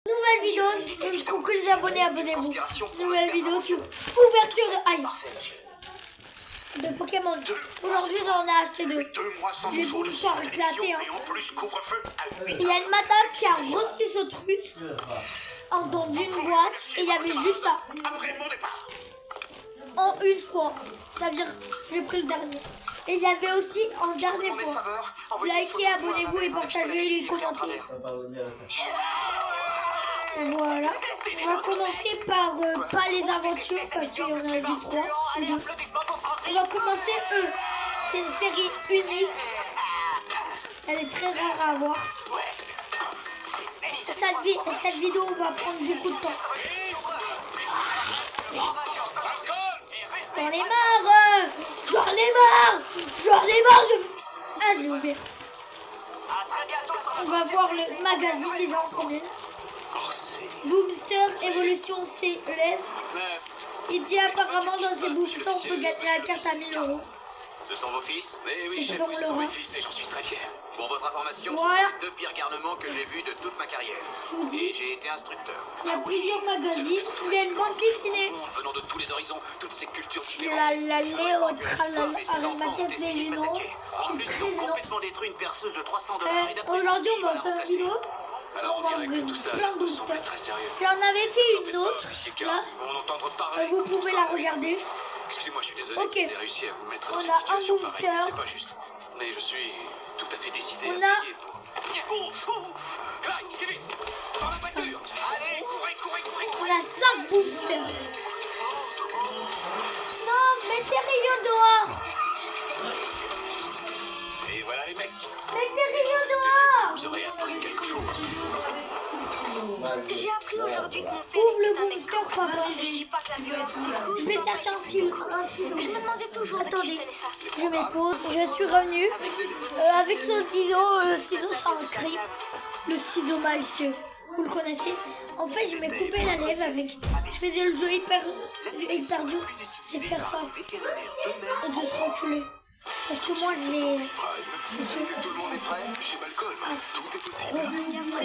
Nouvelle vidéo, coucou les abonnés, abonnez-vous. Nouvelle vidéo sur ouverture de Pokémon. Aujourd'hui, j'en ai acheté deux. Les boules sont éclatées. Il y a une madame qui a reçu ce truc dans une boîte et il y avait juste ça. En une fois. Ça veut dire j'ai pris le dernier. Et il y avait aussi en dernière fois. Likez, abonnez-vous et partagez les commentaires. Voilà. On va commencer par pas les aventures parce qu'il y en a juste 3 ou 2. On va commencer eux. C'est une série unique. Elle est très rare à voir. Cette vidéo va prendre beaucoup de temps. J'en ai marre. Ah, je l'ai ouvert. On va voir le magazine déjà en premier. Boomster Evolution Céleste. Il dit apparemment dans ces boosters on peut gagner la carte à 1000 €. Ce sont vos fils? Oui, j'ai vu, ce sont mes fils et j'en suis très fier. Pour votre information, voilà. Ce sont les 2 pires garnements que j'ai vus de toute ma carrière. Et j'ai été instructeur. Il y a plusieurs magazines. Il y a une bande dessinée. Venant de tous les horizons, toutes ces cultures La Léo Tralala avec Mathias Desgénéraux. En plus, ils ont complètement détruit une perceuse de 300 $. Aujourd'hui, on va faire une vidéo. Alors, On va ouvrir tout ça plein de boosters. très sérieux. J'en avais fait une autre. Là. On entendre parler. Vous pouvez la regarder. Excusez-moi, je suis désolé. Ok. J'ai réussi à vous mettre dans On cette a un situation booster. pareille. C'est pas juste. Mais je suis tout à fait décidé On à a- payer pour... Kevin, dans la voiture. Allez, courez. On a 5 boosters. Non, mettez Rio dehors. Et voilà les mecs. Mettez Rio dehors. Vous aurez appris quelque chose. J'ai appris aujourd'hui que mon père Ouvre le était un mec booster, incroyable. papa. Je dis pas que la violence c'est cool. Je vais chercher un stylo. Je me demandais toujours de qui Attendez, je tenais ça. je m'épose. Je suis revenue avec ce ciseau. Le ciseau, c'est un crime. Le ciseau malicieux. Vous le connaissez? En fait, je m'ai coupé la lèvre avec. Je faisais le jeu hyper dur. C'est faire ça. Et de se reculer. Parce que moi, je l'ai. Tout le monde est prêt chez Malcolm. Ah, Tout est possible.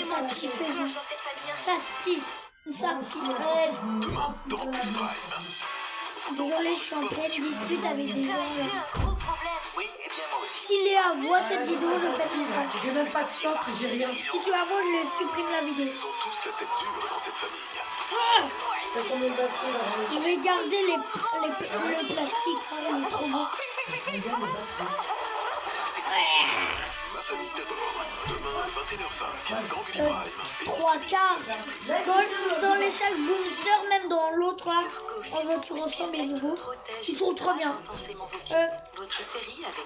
ça tiffe. Dans cette famille, Ça tiffe. Demain, dans Pile Prime. Désolée, je suis en pleine dispute avec des gens. j'ai un gros problème. Oui, et bien moi aussi. Si Léa voit cette vidéo, je pète mon crack. J'ai même pas de socle, j'ai rien. Si tu la vois, je supprime la vidéo. Ils ont tous la tête dure dans cette famille. Ah, T'as combien de batteries là? je vais garder le plastique. Ah, il est trop beau. Ma famille d'abord. Demain, 21h05, dans Pile Prime. 3 cartes. Dans les chaque booster, même dans l'autre là, en voiture ensemble les nouveaux, ils sont trop bien.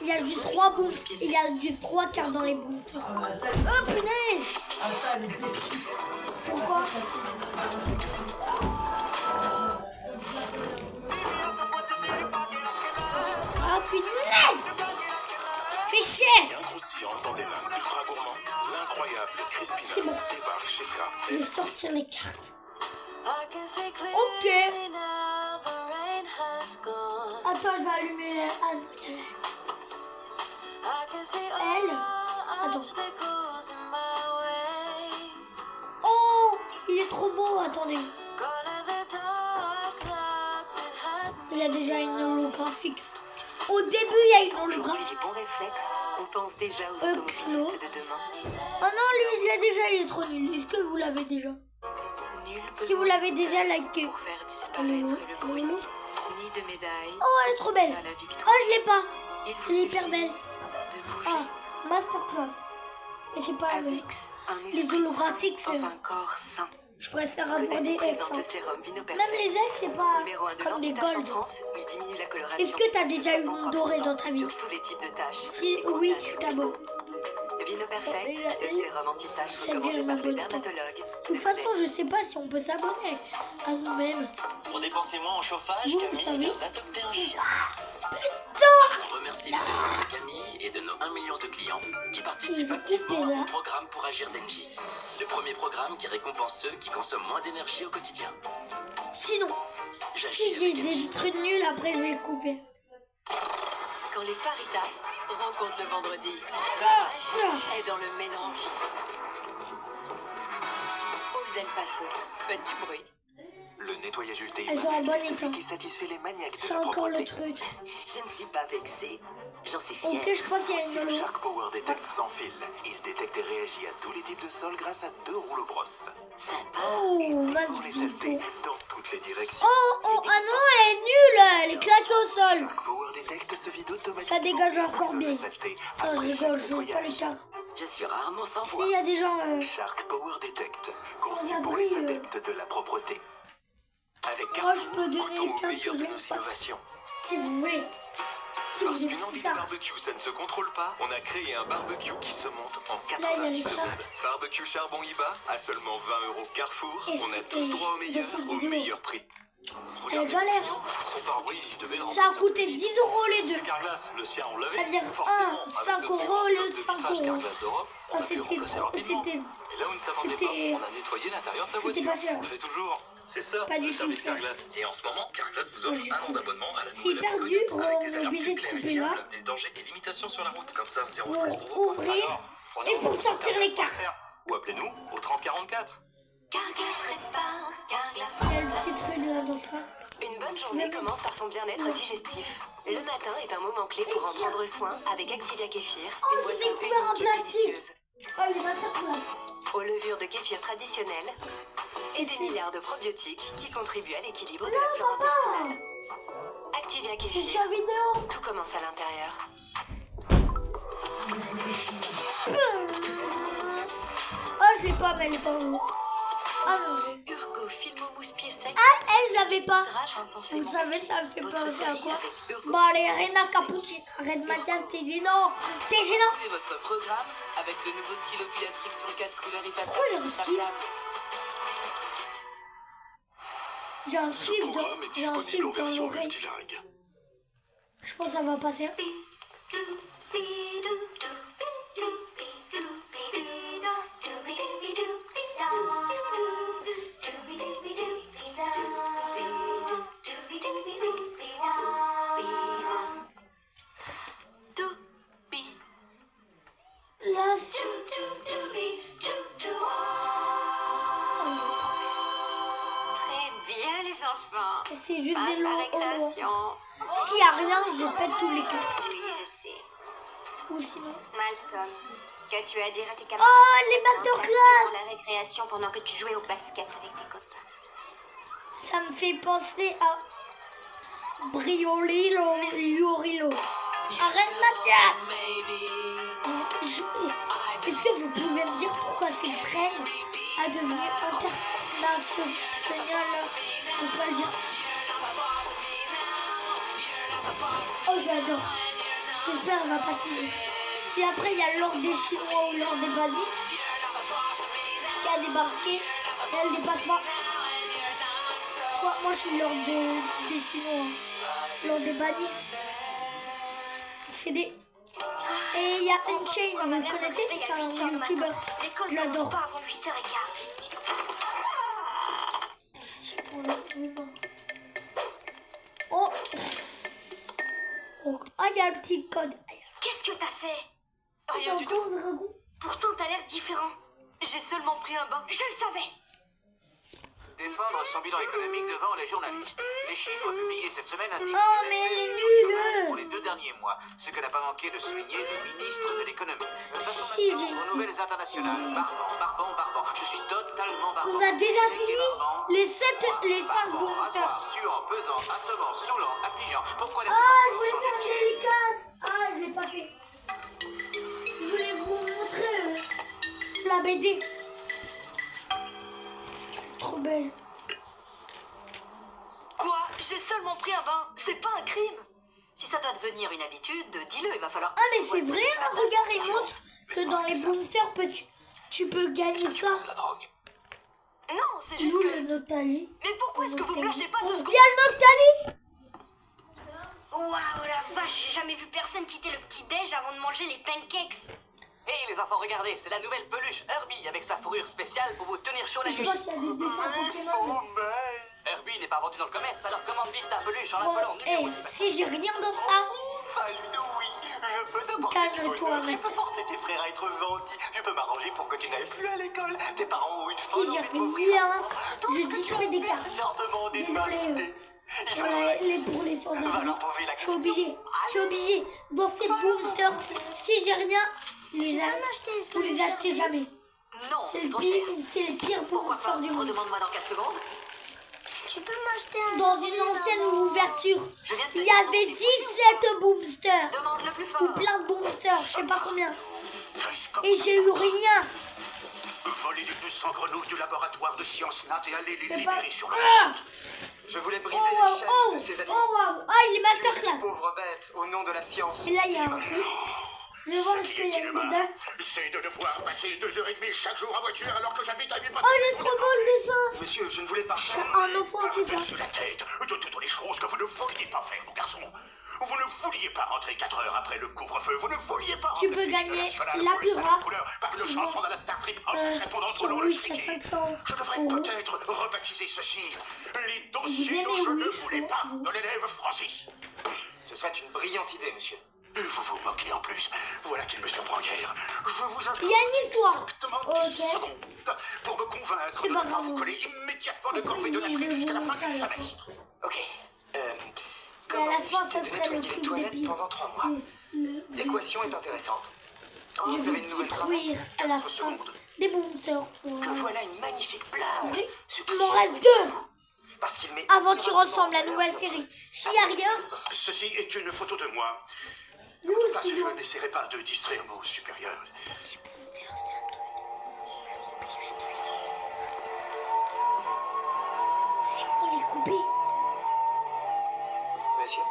Il y a juste 3 boosts, il y a juste 3 cartes dans les boosters. Oh punaise! Attends, elle est déçue. Pourquoi? Ah punaise! Fais chier! Bien croustillant dans des mains ultra gourmands. L'incroyable Crispy C'est bon. débarque chez K. Je vais sortir les cartes. Ok. Attends, je vais allumer la... Ah non, il y a la... Elle. Attends. Oh, il est trop beau, attendez. Il y a déjà une holographique. Au début, il y a une holographique. Bon réflexe, on pense déjà aux Xlo. automobilistes de demain. Oh non, lui, je l'ai déjà, il est trop nul. Est-ce que vous l'avez déjà? Nul Si vous l'avez déjà, likez. pour faire Elle est disparaître où? le bruit, Elle est où? ni de médailles, Oh, elle est trop belle. à la Oh, victoire. je l'ai pas. Il Elle est vous hyper suffit belle. de vous Ah, masterclass. Mais c'est pas la meilleure. Azix, un Les esprit holographiques, sain c'est... dans un corps sain. Je préfère avoir des ex. Présente Hein. le sérum Même Vinoperfect. les ex, c'est pas Numéro 1 de comme des l'anti-tache en gold. France, il diminue la coloration. Est-ce que t'as déjà eu une dorée dans ta vie? Sur tous les types de taches. Si Et oui, contient tu t'abonnes. Vinoperfect, Et- le sérum anti-tache Ça vient recommandé de par les m'abonner pas. dermatologues. De toute façon, je sais pas si on peut s'abonner à nous-mêmes. Pour dépenser moins en chauffage, Vous Camille savez. vient d'adopter un chien. Putain! On remercie les efforts de Camille et de nos 1 million de clients qui Il participent veut couper, activement là. au programme pour agir d'Engie. Le premier programme qui récompense ceux qui consomment moins d'énergie au quotidien. Sinon, J'agis si j'ai avec des Engie. trucs nuls, après je vais couper. Quand les Paritas rencontrent le vendredi, Ah, est dans le mélange. Au fidèles passeurs. Faites du bruit. Le nettoyage ultime, Elles sont en bon c'est celui état. qui satisfait les maniaques de C'est la encore le propreté. truc. Je ne suis pas vexée. J'en suis fière. Ok, je pense qu'il y a Si une le holo. Shark Power Detect sans fil, il détecte et réagit à tous les types de sols grâce à 2 rouleaux brosses. Sympa. Oh, Pour les saletés magnifique. dans toutes les directions. Oh, ah non, elle est nulle. Elle est claquée au sol. Shark Power Detect se vide automatiquement. Ça dégage encore de bien. la saleté Non, je après rigole, chaque je veux pas les nettoyage. cartes. Je suis rarement sans Si, voix. il y a des gens... Shark Power Detect, conçu On a pour les pris, adeptes de la propreté. Avec Moi, je peux donner goûtons les au cartes meilleur que de j'ai nos pas. innovations. Si vous voulez. Si vous Lorsqu'une envie voulez de ça. barbecue, ça ne se contrôle pas, on a créé un barbecue qui se monte en Là, il y a 90 les secondes. cartes. Barbecue charbon IBA à seulement 20 € Carrefour. Et On a c'était tous droit au meilleur, de cette au vidéo. meilleur prix. Elle a pas l'air. Son pare-brise, il devait le Ça a coûté 10 € les deux. Carglass, le sien, on l'avait. Ça veut dire Forcément, 5 avec le plus € grand le stock de 5 vitrage €. Carglass d'Europe, on Ah, a pu remplacer rapidement. c'était Et là où on ne s'attendait pas, c'était- on a nettoyé l'intérieur de sa c'était voiture. pas cher. On le fait toujours. C'est ça, Pas du le tout service cher. Carglass. Et en ce moment, Carglass vous Ouais, offre j'ai un an cru. d'abonnement à la C'est nouvelle hyper Apple dur, avec on des est alertes obligé de claires et couper là. visibles, des dangers et limitations sur la route. Comme ça, 0 Pour stress pour vous. ouvrir. Alors, Et pour sortir les cartes. Ou appelez-nous au 3044. Carglass répare, Carglass Il y a le petit truc là dans ça. Une bonne journée commence par ton bien-être digestif. Le matin est un moment clé pour en prendre soin avec Activia Kéfir, une j'ai boisson découvert un unique et plastique. délicieuse. Oh, il va faire là. Aux levures de kéfir traditionnelles et des milliards de probiotiques qui contribuent à l'équilibre de la flore intestinale. Activia Je suis Kéfir, en vidéo. tout commence à l'intérieur. Oh, je l'ai pas, mais elle est pas où. Ah non, j'ai. Urgo Filmo Mousse Pied Sec. Ah, elle, je l'avais pas. Hydrate Vous intensément. savez, ça me fait Votre penser à série quoi? avec Urgo. Bon, allez, Rena Capucine. Arrête, Mathias, t'es gênant. T'es gênant. Trouvez votre programme avec le nouveau stylo Pilatrix en 4 couleurs effaçables Pourquoi j'ai et reçu rechargeables. J'ai un slip dans, j'ai un slip dans l'oreille. multilingue. Je pense que ça va passer. Toubi. Là, Très bien, les enfants. c'est juste À des la longs. récréation. S'il y a rien, je pète tous les cartes. Oui, je sais. Ou sinon. Malcolm, que tu as dit à tes camarades. Oh, les masterclass. Pendant la récréation, pendant que tu jouais au basket avec tes copains. Ça me fait penser à Briolilo, Liorilo. Arrête, Mathias. Est-ce que vous pouvez me dire pourquoi cette traîne a devenu internationale? On peut pas le dire. Oh, je l'adore. J'espère qu'elle va passer. Et après, il y a l'ordre des Chinois ou l'ordre des bandits qui a débarqué. Et elle dépasse pas. Moi, je suis l'ordre des Chinois. L'ordre des bandits. C'est des... Et il y a Unchained, vous le connaissez? C'est un youtubeur. L'école Je l'adore. commence pas avant 8h15. Oh. Oh. Ah, il y a le petit code. Qu'est-ce que t'as fait? Ah, c'est encore un dragon. Pourtant, t'as l'air différent. J'ai seulement pris un bain. Je le savais. Défendre son bilan économique devant les journalistes. Les chiffres publiés cette semaine indiquent Oh, mais elle est nulle. pour les 2 derniers mois, ce que n'a pas manqué de souligner le ministre de l'économie. Si, j'ai... Aux nouvelles internationales, barbant. Je suis totalement barbant. On a déjà fini Barbant, les 5 barbant, bons rasoir, suant, pesant, assommant, saoulant, affligeant. Pourquoi les Ah, je voulais faire une dédicace. Ah, je l'ai pas fait. Je voulais vous montrer la BD. Parce qu'elle est trop belle. Quoi? J'ai seulement pris un bain. C'est pas un crime. Si ça doit devenir une habitude, dis-le, il va falloir... Ah, mais c'est vrai, hein, regarde, il montre que dans les bouncers, tu peux gagner ça. La drogue. Non, c'est juste Nous, que... le Notali. Mais pourquoi est-ce que vous me lâchez pas Oh, deux il y secondes? a le Notali. Waouh, la vache, j'ai jamais vu personne quitter le petit-déj avant de manger les pancakes. Hé les enfants, regardez, c'est la nouvelle peluche Herbie avec sa fourrure spéciale pour vous tenir chaud la Je nuit. crois qu'il y a des dessins Pokémon. Herbie n'est pas vendu dans le commerce, alors commande vite ta peluche en Bon, appelant numéro hey, si j'ai rien dans ça, Ah, Ludo, oui. Je peux t'apporter Calme-toi, du bonheur, je Mathieu. peux forcer tes frères à être gentils. Je peux m'arranger pour que tu n'ailles plus à l'école. Tes parents ont une Si folle j'ai envie de m'offrir rien, tout je ce que tu détruis as des fait, cartes. c'est leur demander de Désolée, m'inviter. Ils Pour ont pour les Va sans-abri. leur poser la Je suis obligée. Je suis obligée. Dans ces boosters, si j'ai rien, vous les achetez jamais. Non, C'est c'est le trop cher. pire, c'est les pires Pourquoi pas boosters du monde. Redemande-moi dans 4 secondes. Tu peux m'acheter un Dans une ancienne ouverture, Je viens de te il y dire non, avait c'est 17 boosters. Demande le plus Ou fort. plein de boosters, je sais pas combien. Et j'ai eu rien. Voler les 200 grenouilles du laboratoire de sciences nat et aller les C'est pas... libérer sur le Ah Je voulais Oh briser wow, les chaînes oh, de ces oh animaux. wow. Ah, il est Tuer ces masterclass. pauvres bêtes au nom de la science. Et là, il y a un truc. Je vais voir ce qu'il y a dedans. C'est de devoir passer 2h30 chaque jour en voiture alors que j'habite à 8 pas Oh, il est trop beau le dessin. Monsieur, je ne voulais pas. Un enfant fait ça. Par-dessus la tête de toutes les choses que vous ne vouliez pas faire, mon garçon. Vous ne vouliez pas rentrer 4 heures après le couvre-feu. Vous ne vouliez pas Tu peux remplacer gagner l'hymne national la pour le plus salon rare. couleur par une Tu chanson vois. de la Star Trek répondant au Sur nom de Wish, à Mickey. 500 Je devrais euros. peut-être rebaptiser ceci les Vous dossiers aimez dont je ne Wish, voulais vous pas de l'élève Francis. Ce serait une brillante idée, monsieur. Vous vous moquez en plus. Voilà qu'il me surprend guère. Je vous accorde Il y a une histoire. exactement 10 Ok. secondes pour me convaincre C'est de pas ne pas grave. vous coller immédiatement de corvée de la Je vais trique jusqu'à la vous fin montrer du à la semestre. Ok. Et à Comment la fin, ça éviter de serait le nettoyer les truc toilettes des pendant 3 mois L'équation est intéressante. Oh, Je vous avez vais une nouvelle détruire à la fin des boosters. Que voilà une magnifique plage. Oui. Ce Il m'en reste deux. Parce qu'il met Aventure ensemble, la nouvelle série. S'il n'y a rien, Ceci est une photo de moi. nous Parce aussi. que je n'essaierai pas de distraire vos supérieurs. C'est pour les couper. Monsieur,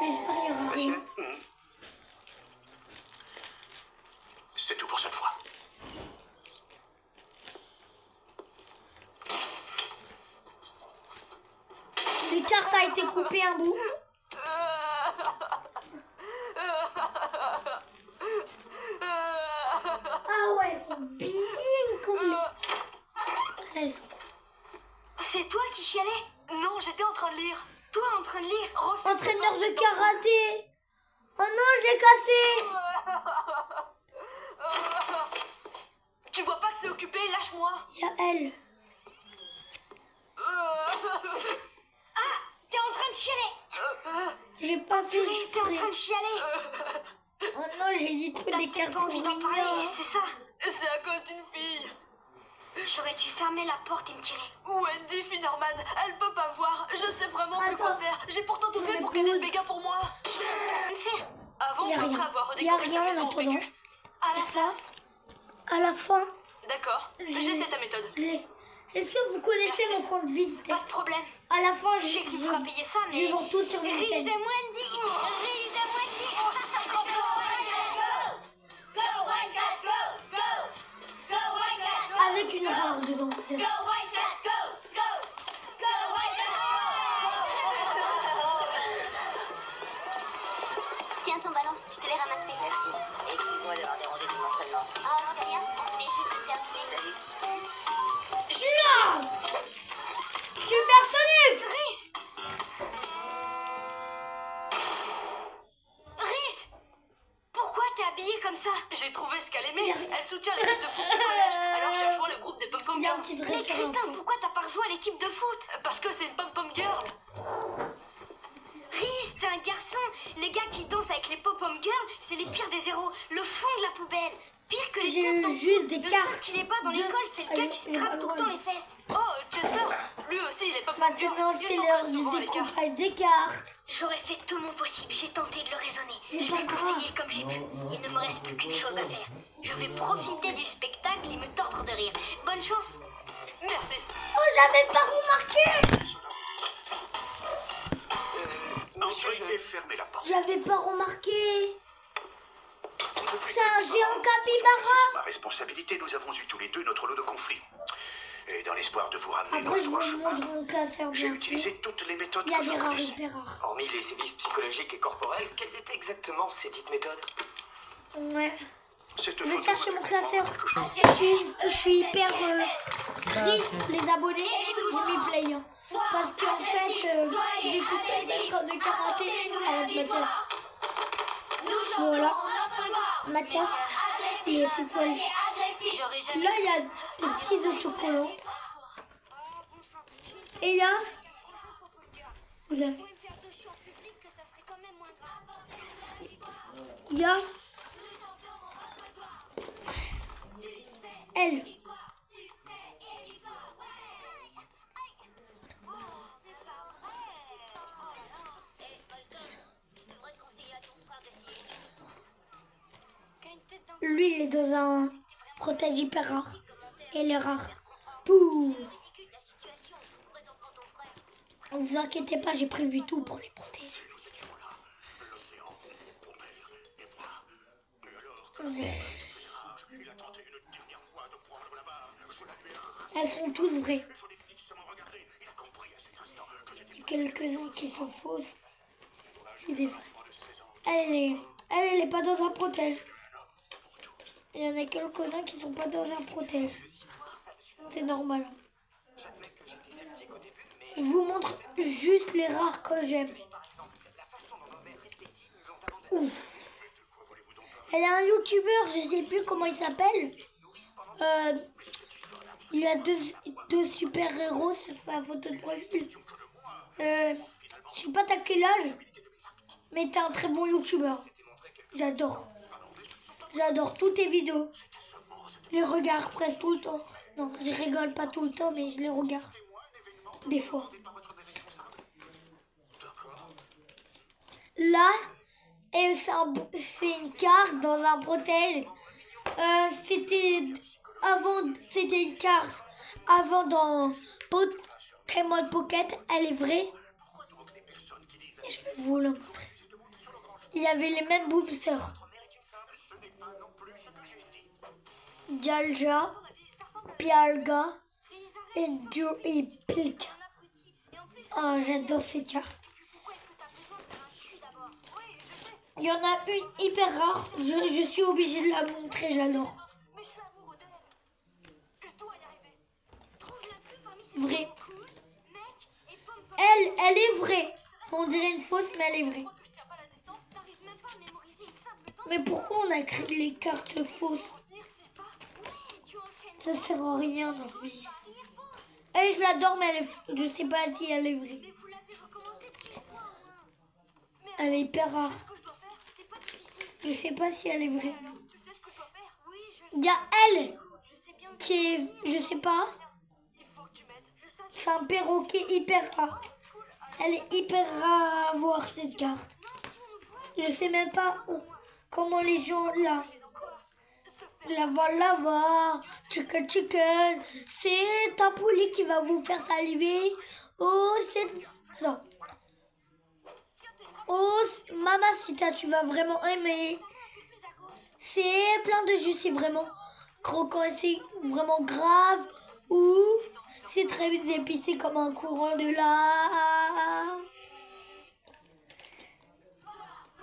J'espère qu'il y aura rien. monsieur, C'est tout pour cette fois. Les cartes a été coupées un bout. Ah ouais, elles sont bien comblées. Là, elles sont C'est toi qui chialais? Non, j'étais en train de lire. Toi en train de lire? entraîneur de karaté. Oh non, je l'ai cassé. Tu vois pas que c'est occupé? Lâche-moi. Il y a elle. Ah! T'es en train de chialer! J'ai pas fait T'es en train exprès. de chialer! Oh non, j'ai détruit T'as des peut-être cartes pas pour envie d'en rien. parler, c'est ça? C'est à cause d'une fille. J'aurais dû fermer la porte et me tirer. Wendy Finnerman, elle peut pas me voir. Je sais vraiment plus quoi Attends. faire. J'ai pourtant tout fait Mais pour qu'elle ait le pause. méga pour moi. Que faire? Avant, Il y a après rien. avoir Il y a redécoré sa rien maison en au attendant. PQ. À la place. À la fin, D'accord, j'essaie ta méthode. est-ce que vous connaissez Merci. mon compte vide? Pas de problème. À la fin, Je sais qu'il fera payer ça, mais. je vends tout sur Riz et Vinted. Wendy! Riz et Wendy! Oh, ça serait trop bien! Avec une rare dedans. Tiens ton ballon, je te l'ai ramassé. Merci. Excuse-moi d'avoir dérangé ton entraînement. Ah, non, c'est rien, on venait juste de terminer. Salut. Je suis là. Supersonic. Riz! Pourquoi t'es habillée comme ça? J'ai trouvé ce qu'elle aimait. Elle soutient l'équipe de foot du collège. Alors j'ai rejoint le groupe des Pom Pom Il y a un Girls. petit Mais dresseur crétin, enfant. pourquoi t'as pas rejoint l'équipe de foot? Parce que c'est une Pom Pom Girl. Riz, t'es un garçon. Les gars qui dansent avec les pom-pom girls, c'est les pires des héros. Le fond de la poubelle. Pire que les J'ai têtes eu dans- juste des Le cartes. seul qui n'est pas dans de- l'école, c'est le gars Allez, qui se on va gratte tout le loin. temps les fesses. Oh, Chester. Lui aussi, il est Pom Pom Girl. Maintenant, Ils c'est sont l'heure très du souvent à l'écart. découpage des cartes. J'aurais fait tout mon possible, j'ai tenté de le raisonner. Mais Je pas l'ai grave. conseillé comme j'ai pu. Il ne me reste plus qu'une chose à faire. Je vais profiter du spectacle et me tordre de rire. Bonne chance. Merci. Oh, j'avais pas remarqué. Entrez et fermez la porte. J'avais pas remarqué. Depuis C'est un quelques géant moments, capybara. c'est ma responsabilité, nous avons eu tous les deux notre lot de conflits. Et dans l'espoir de vous ramener dans Après, le je droit vous chemin, montre mon classeur j'ai bien utilisé sûr. toutes les méthodes Il y a que je des rares connaissais. hyper rares. hormis les sévices psychologiques et corporels, quelles étaient exactement ces dites méthodes? Ouais. Cette Je vais photo chercher me mon fait classeur. comprendre quelque chose. Je suis hyper strict, les abonnés. J'ai mis play. Hein. Parce qu'en fait, découper des cartes de karaté à la matière. Voilà. Mathias, il est tout seul. J'aurais jamais... Là, il y a des petits autocollants. Et il y a... Vous avez... Il y a... Elle. Lui, il est dans un protège hyper rare. Et il est rare. Pouh. Ne vous inquiétez pas, j'ai prévu tout pour les protéger. Elles sont toutes vraies. Il y a quelques-uns qui sont fausses. C'est des vraies. Elle est pas dans un protège. Il y en a quelques-uns qui sont pas dans un protège. C'est normal. Je vous montre juste les rares que j'aime. Ouf. Elle a un youtubeur, je sais plus comment il s'appelle. Il a deux super-héros sur sa photo de profil. Je sais pas t'as quel âge, mais t'es un très bon youtubeur. J'adore. J'adore toutes tes vidéos. Je les regarde presque tout le temps. Non, je rigole pas tout le temps, mais je les regarde. Des fois. Là, c'est une carte dans un protège. C'était une carte avant dans Pokémon Pocket. Elle est vraie. Et je vais vous la montrer. Il y avait les mêmes boosters. Dialga, Pialga et Pika. Oh, j'adore ces cartes. Il y en a une hyper rare. Je suis obligée de la montrer, j'adore. Vraie. Elle est vraie. On dirait une fausse, mais elle est vraie. Mais pourquoi on a créé les cartes fausses? Ça sert à rien dans la vie. Elle, je l'adore, mais je sais pas si elle est vraie. Elle est hyper rare. Je sais pas si elle est vraie. Il y a elle qui est, je sais pas. C'est un perroquet hyper rare. Elle est hyper rare à voir cette carte. Je sais même pas comment les gens là. Lava, chicken. C'est un poulet qui va vous faire saliver. Oh, c'est... Non. Oh, Mamacita, tu vas vraiment aimer. C'est plein de jus, c'est vraiment croquant et c'est vraiment grave. Ou c'est très épicé comme un courant de lave.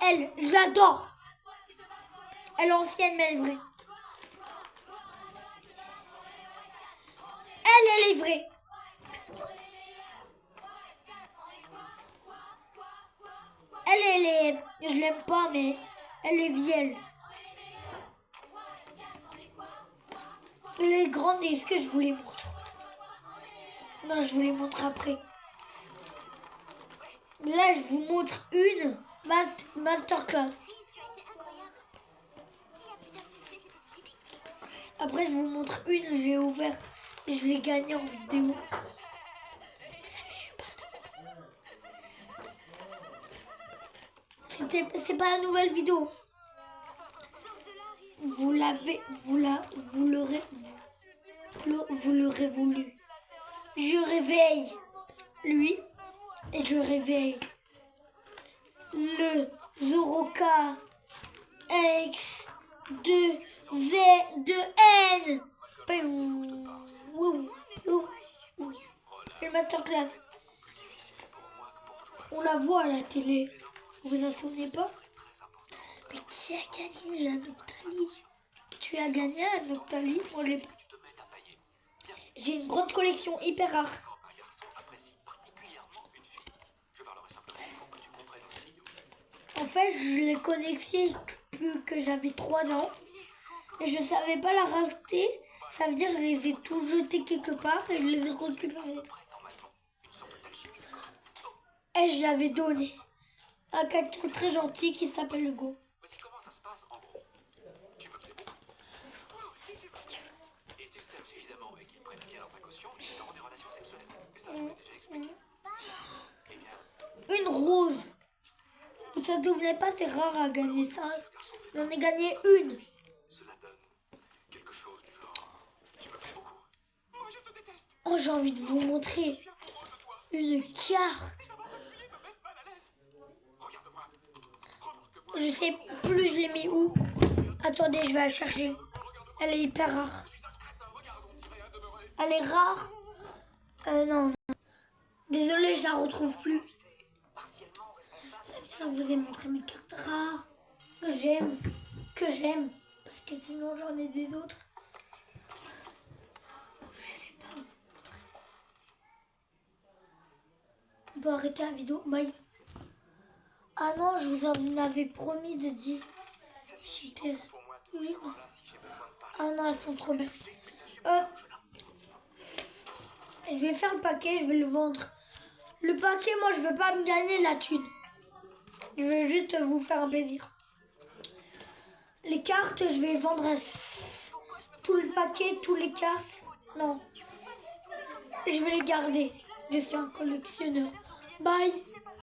Elle, j'adore. Elle est ancienne, mais elle est vraie. Elle est vraie. Elle est... Je l'aime pas, mais elle est vieille. Les grandes, est-ce que je vous les montre? Non, je vous les montre après. Là, je vous montre une masterclass. Après, je vous montre une, j'ai ouvert, je l'ai gagnée en vidéo. Vous savez, je parle de quoi? C'est pas la nouvelle vidéo. Vous l'aurez voulu. Je réveille lui et je réveille le Zoroka X de N. Le masterclass. On la voit à la télé. Vous vous en souvenez pas? Mais qui a gagné la Noctali? Tu as gagné la Noctali? Moi, je l'ai pas. J'ai une grande collection hyper rare. En fait, je les connaissais plus que j'avais 3 ans. Et je savais pas la racheter. Ça veut dire que je les ai tous jetés quelque part et je les ai récupérés. Et je l'avais donné à quelqu'un très gentil qui s'appelle Hugo. Voici comment ça se passe en gros. Tu veux que c'est bon? Et s'ils s'aiment suffisamment et qu'ils prennent bien leurs précautions, ils auront des relations sexuelles. Mais ça, je vous l'ai déjà expliqué. Eh bien, Une rose. Vous ne souvenez pas, c'est rare à gagner ça. J'en ai gagné une. cela donne quelque chose du genre. Tu me plais beaucoup. Moi, je te déteste. Oh, j'ai envie de vous montrer une carte. Regarde-moi. Je sais plus, je l'ai mis où. Attendez, je vais la chercher. Elle est hyper rare. Elle est rare. Non, non. Désolée, je la retrouve plus. Ça veut dire que je vous ai montré mes cartes rares. Que j'aime. Que j'aime. Parce que sinon, j'en ai des autres. Je sais pas vous montrer quoi. On peut arrêter la vidéo. Bye. Ah non, je vous en avais promis de dire. J'étais... Oui. Ah non, elles sont trop belles. Je vais faire le paquet, je vais le vendre. Le paquet, moi, je veux pas me gagner la thune. Je veux juste vous faire un plaisir. Les cartes, je vais vendre tout le paquet, toutes les cartes. Non. Je vais les garder. Je suis un collectionneur. Bye.